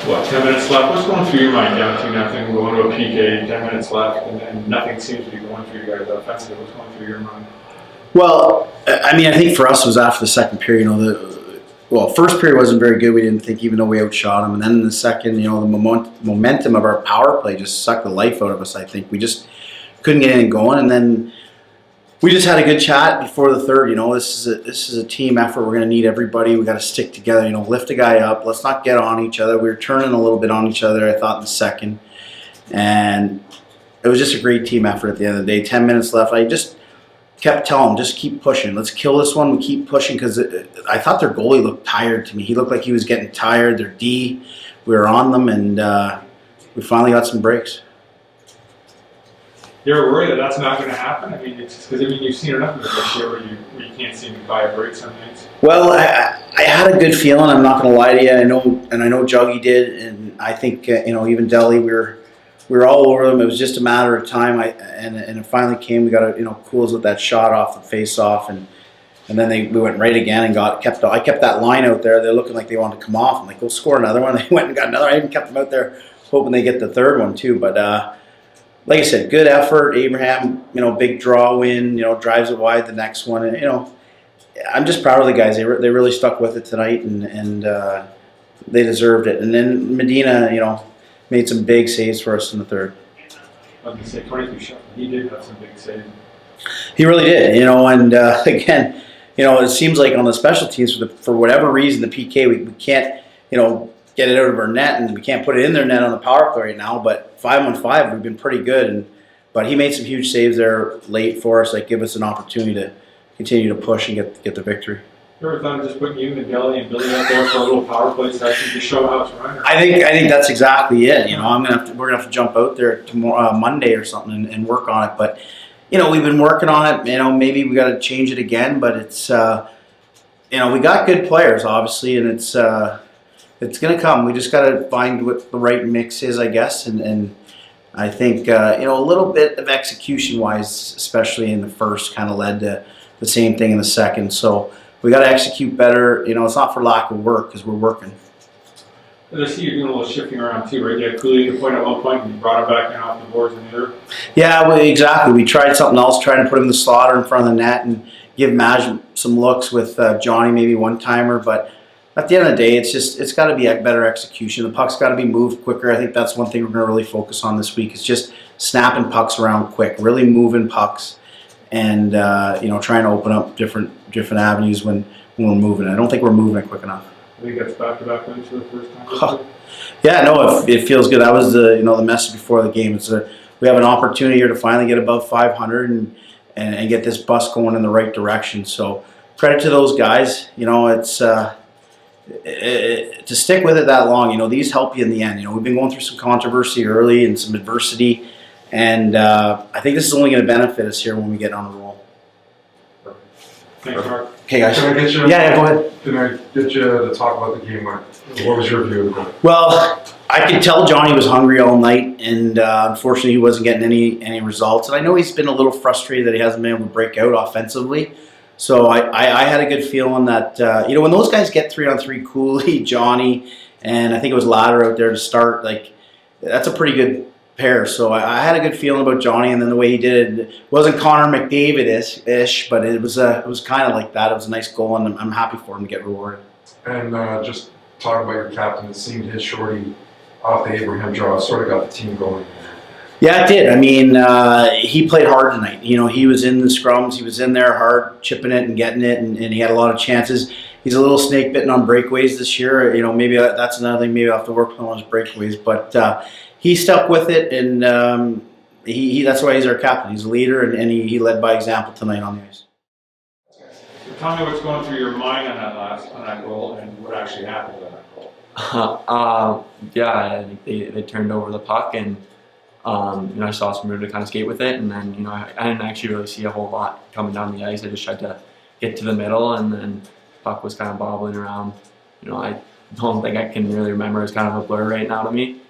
what, 10 minutes left? What's going through your mind down 2-0, going to a PK, 10 minutes left, and nothing seems to be going through you guys offensively? What's going through your mind? Well, I mean, I think for us it was after the second period. First period wasn't very good. We didn't think, even though we outshot them. And then in the second, the momentum of our power play just sucked the life out of us. I think we just couldn't get anything going. And then we just had a good chat before the third. This is a team effort. We're going to need everybody. We got to stick together. Lift a guy up. Let's not get on each other. We were turning a little bit on each other, I thought, in the second. And it was just a great team effort at the end of the day. 10 minutes left. I just kept telling them, just keep pushing. Let's kill this one. We keep pushing, because I thought their goalie looked tired to me. He looked like he was getting tired. Their D, we were on them, and we finally got some breaks. You're worried that that's not going to happen? I mean, it's because you've seen enough of it this year where you can't seem to buy a break some nights. Well, I had a good feeling. I'm not going to lie to you. I know Juggy did, and I think even Delhi, we were all over them. It was just a matter of time. And it finally came. We got Cools with that shot off the face-off, and then we went right again and I kept that line out there. They're looking like they wanted to come off. I'm like, go score another one. They went and got another. I even kept them out there hoping they get the third one too. But like I said, good effort. Abraham, big draw win. Drives it wide the next one. And I'm just proud of the guys. They really stuck with it tonight, and they deserved it. And then Medina, made some big saves for us in the third. I was going to say, 22 shots. He did have some big saves. He really did, and again, it seems like on the special teams, for whatever reason, the PK, we can't, get it out of our net, and we can't put it in their net on the power play right now, but 5-on-5, we've been pretty good, but he made some huge saves there late for us that give us an opportunity to continue to push and get the victory. You ever thought of just putting you and Delhi and Billy out there for a little power play session to show how it's running? I think that's exactly it. We're gonna have to jump out there tomorrow, Monday or something, and work on it. But we've been working on it. Maybe we got to change it again. But it's we got good players, obviously, and it's gonna come. We just got to find what the right mix is, I guess. And I think a little bit of execution wise, especially in the first, kind of led to the same thing in the second. So we got to execute better. It's not for lack of work, because we're working. I see you're doing a little shifting around too, right? You had Cooley to point at one point, and you brought him back in off the boards in the other. Yeah, well, exactly. We tried something else, trying to put him in the slaughter in front of the net and give Maj some looks with Johnny, maybe one-timer. But at the end of the day, it's got to be a better execution. The puck's got to be moved quicker. I think that's one thing we're going to really focus on this week, is just snapping pucks around quick, really moving pucks, and trying to open up different avenues when we're moving. I don't think we're moving it quick enough. I think that's back-to-back wins for the first time. Yeah, no, it feels good. That was the message before the game. We have an opportunity here to finally get above 500 and get this bus going in the right direction. So credit to those guys. It's to stick with it that long. These help you in the end. We've been going through some controversy early and some adversity. And I think this is only going to benefit us here when we get on a roll. Thanks, Mark. Okay, guys. Can I get you? Yeah, go ahead. Can I get you to talk about the game? What was your view of it? Well, I could tell Johnny was hungry all night, and unfortunately he wasn't getting any results. And I know he's been a little frustrated that he hasn't been able to break out offensively. So I had a good feeling that, when those guys get 3-on-3, Cooley, Johnny, and I think it was Ladder out there to start, that's a pretty good pair. So I had a good feeling about Johnny, and then the way he did it wasn't Connor McDavid-ish, but it was kind of like that. It was a nice goal, and I'm happy for him to get rewarded. And just talk about your captain. It seemed his shorty off the Abraham draw sort of got the team going. Yeah, it did. I mean, he played hard tonight. He was in the scrums. He was in there hard, chipping it and getting it, and he had a lot of chances. He's a little snake bitten on breakaways this year. Maybe that's another thing. Maybe I'll have to work on his breakaways, but he stuck with it, and that's why he's our captain. He's a leader, and he led by example tonight on the ice. So tell me what's going through your mind on that goal, and what actually happened with that goal. I think they turned over the puck, and I saw some room to kind of skate with it, and then I didn't actually really see a whole lot coming down the ice. I just tried to get to the middle, and then the puck was kind of bobbling around. I don't think I can really remember. It's kind of a blur right now to me.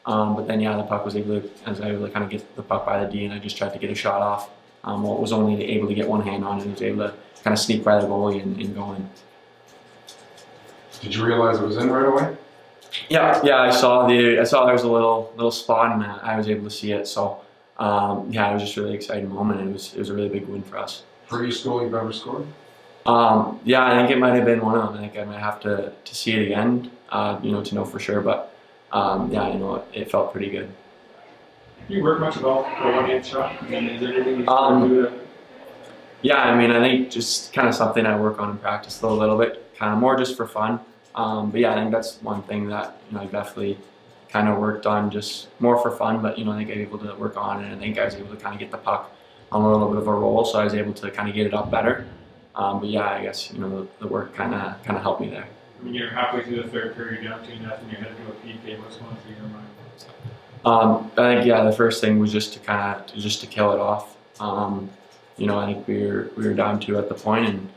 But then the puck was able to kind of get the puck by the D, and I just tried to get a shot off. Was only able to get one hand on it, and was able to kind of sneak by the goalie and go in. Did you realize it was in right away? Yeah. I saw there was a little spot, and I was able to see it. So, yeah, it was just a really exciting moment. It was a really big win for us. Prettiest goal you've ever scored? Yeah, I think it might have been one of them. I think I might have to see it again, to know for sure. But yeah, I know it felt pretty good. Do you work much about the one-hand shot? I mean, is there anything you can do to? Yeah, I mean, I think just kind of something I work on in practice a little bit, kind of more just for fun. But yeah, I think that's one thing that I definitely kind of worked on just more for fun. But I think I was able to work on it, and I think I was able to kind of get the puck on a little bit of a roll, so I was able to kind of get it up better. But yeah, I guess the work kind of helped me there. I mean, you're halfway through the third period, down 2-0, you're headed to a PK. What's going through your mind? I think the first thing was just to kill it off. I think we were down 2 at the point, and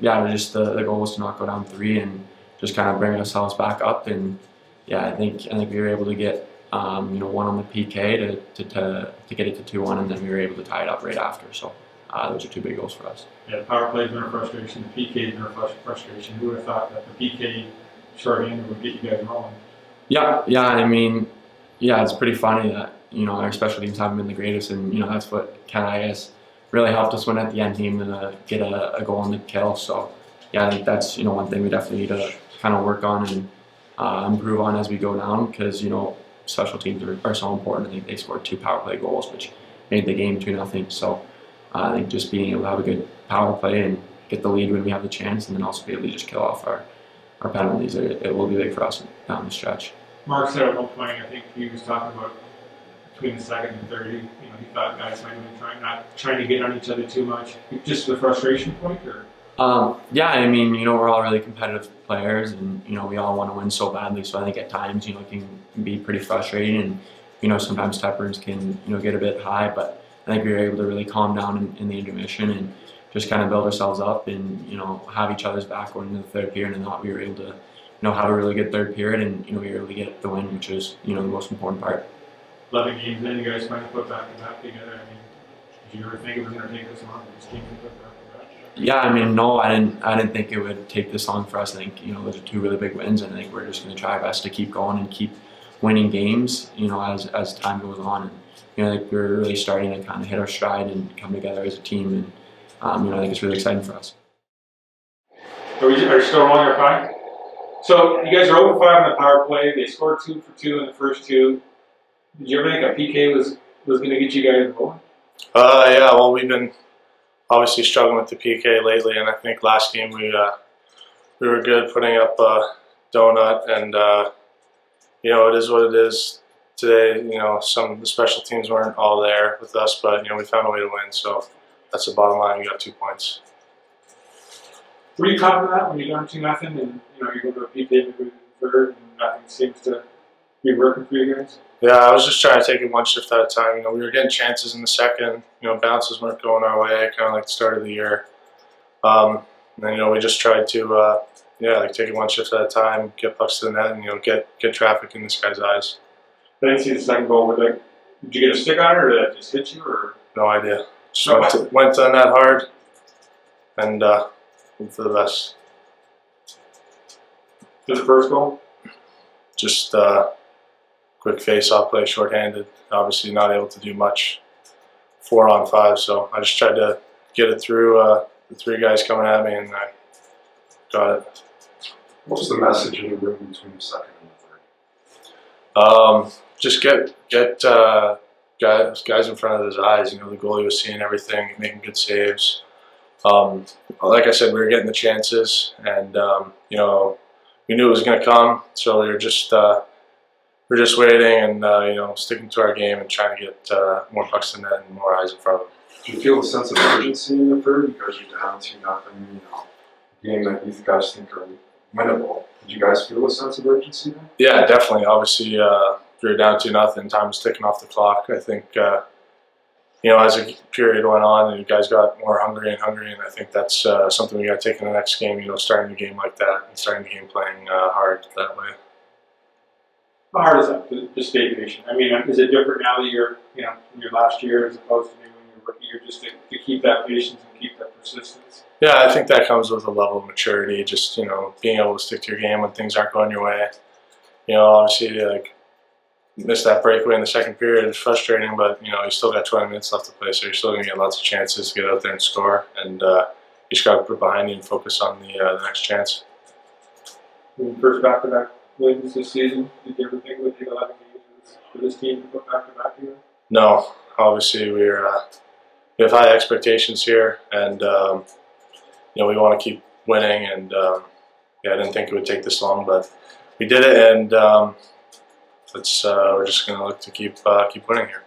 yeah, it was just the goal was to not go down 3 and just kind of bring ourselves back up. And yeah, I think we were able to get one on the PK to get it to 2-1, and then we were able to tie it up right after. So those are 2 big goals for us. Yeah, the power play's been a frustration. The PK's been a frustration. Who would have thought that the PK shorthanded would get you guys rolling? Yeah. I mean, yeah, it's pretty funny that our special teams haven't been the greatest, and that's what kind of I guess really helped us win at the end team to get a goal on the kill. So yeah, I think that's one thing we definitely need to kind of work on and improve on as we go down, because special teams are so important. I think they scored 2 power play goals, which made the game 2-0. So I think just being able to have a good power play and get the lead when we have the chance, and then also be able to just kill off our penalties, it will be big for us down the stretch. Mark said at one point, I think he was talking about between the second and third, he thought guys might have been not trying to get on each other too much. Just the frustration point, or? Yeah, I mean, we're all really competitive players, and we all want to win so badly. So I think at times, it can be pretty frustrating, and sometimes tempers can get a bit high. But I think we were able to really calm down in the intermission and just kind of build ourselves up and have each other's back going into the third period, and thought we were able to have a really good third period, and we were able to get the win, which is the most important part. 11 games in, you guys finally put back to back together. I mean, did you ever think it was going to take this long? This team to put back to back? Yeah, I mean, no, I didn't think it would take this long for us. I think those are 2 really big wins, and I think we're just going to try our best to keep going and keep winning games. As time goes on, and I think we're really starting to kind of hit our stride and come together as a team, and I think it's really exciting for us. Are you still rolling your 5? So you guys are over 5 on the power play. They scored 2 for 2 in the first 2. Did you ever think a PK was going to get you guys going? Yeah, well, we've been obviously struggling with the PK lately, and I think last game we were good putting up a donut, and it is what it is. Today, some of the special teams weren't all there with us, but we found a way to win, so that's the bottom line. We got 2 points. Were you confident that when you're down 2-0 and you go to a PK maybe in the third and nothing seems to be working for you guys? Yeah, I was just trying to take it one shift at a time. We were getting chances in the second. Bounces weren't going our way, kind of like the start of the year. And then we just tried to take it one shift at a time, get pucks to the net, and get traffic in this guy's eyes. I didn't see the second goal. Did you get a stick on it, or did that just hit you? Or no idea. Just went to the net hard, and went for the best. To the first goal? Just quick face-off play, shorthanded. Obviously not able to do much 4-on-5, so I just tried to get it through the 3 guys coming at me, and I got it. What was the message in the room between the second and the third? Just get guys in front of his eyes. The goalie was seeing everything, making good saves. Like I said, we were getting the chances, and we knew it was going to come, so we were just waiting and sticking to our game and trying to get more pucks in net and more eyes in front of them. Did you feel a sense of urgency in the third because you're down 2-0? Game that you guys think are winnable. Did you guys feel a sense of urgency then? Yeah, definitely. Obviously, we were down 2-0. Time was ticking off the clock. I think as the period went on, you guys got more hungry, and I think that's something we got to take in the next game. Starting the game like that and starting the game playing hard that way. how hard is that to stay patient? I mean, is it different now that you're in your last year as opposed to maybe when you were rookie year, just to keep that patience and keep that persistence? Yeah, I think that comes with a level of maturity. Just being able to stick to your game when things aren't going your way. obviously like missed that breakaway in the second period. It's frustrating, but you still got 20 minutes left to play, so you're still gonna get lots of chances to get out there and score. And you just got to put it behind you and focus on the next chance. First back-to-back wins this season. Did you ever think it would take 11 games for this team to put back-to-back here? No, obviously we have high expectations here, and we want to keep winning. And I didn't think it would take this long, but we did it, and we're just going to look to keep winning here.